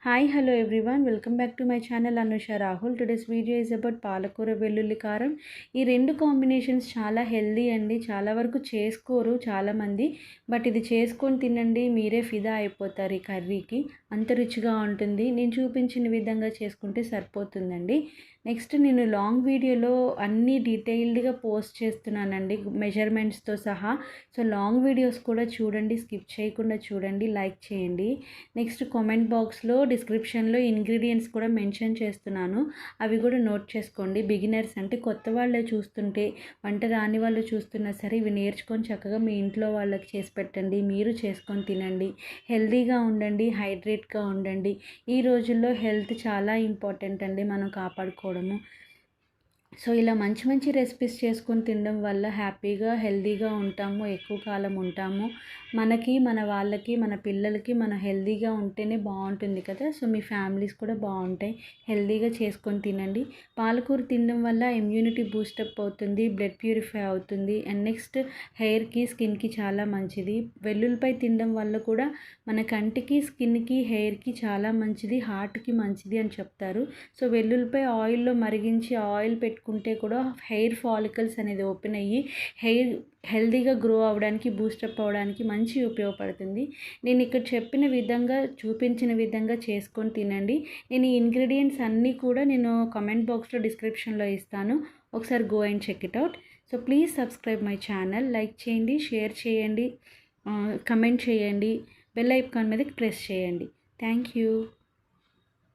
Hi, hello everyone. Welcome back to my channel Anusha Rahul. Today's video is about పాలకూర వెల్లుల్లి కారం. ఈ రెండు కాంబినేషన్స్ చాలా హెల్దీ అండి. చాలా వరకు చేసుకోరు చాలామంది. బట్ ఇది చేసుకొని తినండి, మీరే ఫిదా అయిపోతారు ఈ కర్రీకి. అంత రుచిగా ఉంటుంది. నేను చూపించిన విధంగా చేసుకుంటే సరిపోతుందండి. నెక్స్ట్ నేను లాంగ్ వీడియోలో అన్నీ డీటెయిల్డ్గా పోస్ట్ చేస్తున్నానండి, మెజర్మెంట్స్తో సహా. సో లాంగ్ వీడియోస్ కూడా చూడండి, స్కిప్ చేయకుండా చూడండి, లైక్ చేయండి. నెక్స్ట్ కామెంట్ బాక్స్లో డిస్క్రిప్షన్లో ఇంగ్రీడియంట్స్ కూడా మెన్షన్ చేస్తున్నాను, అవి కూడా నోట్ చేసుకోండి. బిగినర్స్ అంటే కొత్త వాళ్ళే చూస్తుంటే, వంట రాని వాళ్ళు చూస్తున్నా సరే ఇవి నేర్చుకొని చక్కగా మీ ఇంట్లో వాళ్ళకి చేసి పెట్టండి, మీరు చేసుకొని తినండి, హెల్తీగా ఉండండి, హైడ్రేట్గా ఉండండి. ఈ రోజుల్లో హెల్త్ చాలా ఇంపార్టెంట్ అండి, మనం కాపాడుకోవడము. సో ఇలా మంచి మంచి రెసిపీస్ చేసుకొని తినడం వల్ల హ్యాపీగా హెల్తీగా ఉంటాము, ఎక్కువ కాలం ఉంటాము. మనకి, మన వాళ్ళకి, మన పిల్లలకి మనం హెల్తీగా ఉంటేనే బాగుంటుంది కదా. సో మీ ఫ్యామిలీస్ కూడా బాగుంటాయి. హెల్తీగా చేసుకొని తినండి. పాలకూర తినడం వల్ల ఇమ్యూనిటీ బూస్టప్ అవుతుంది, బ్లడ్ ప్యూరిఫై అవుతుంది. అండ్ నెక్స్ట్ హెయిర్కి, స్కిన్కి చాలా మంచిది. వెల్లుల్లిపై తినడం వల్ల కూడా మన కంటికి, స్కిన్కి, హెయిర్కి చాలా మంచిది, హార్ట్కి మంచిది అని చెప్తారు. సో వెల్లుల్లిపై ఆయిల్లో మరిగించి ఆయిల్ పెట్టుకుంటే కూడా హెయిర్ ఫాలికల్స్ అనేది ఓపెన్ అయ్యి హెయిర్ హెల్తీగా గ్రో అవ్వడానికి, బూస్టప్ అవ్వడానికి మంచి ఉపయోగపడుతుంది. నేను ఇక్కడ చెప్పిన విధంగా, చూపించిన విధంగా చేసుకొని తినండి. నేను ఈ ఇంగ్రీడియంట్స్ అన్నీ కూడా నేను కామెంట్ బాక్స్లో డిస్క్రిప్షన్లో ఇస్తాను, ఒకసారి go and check it out. So please subscribe my channel, like చేయండి, షేర్ చేయండి, కమెంట్ చేయండి, బెల్ ఐకాన్ మీద ప్రెస్ చేయండి. Thank you.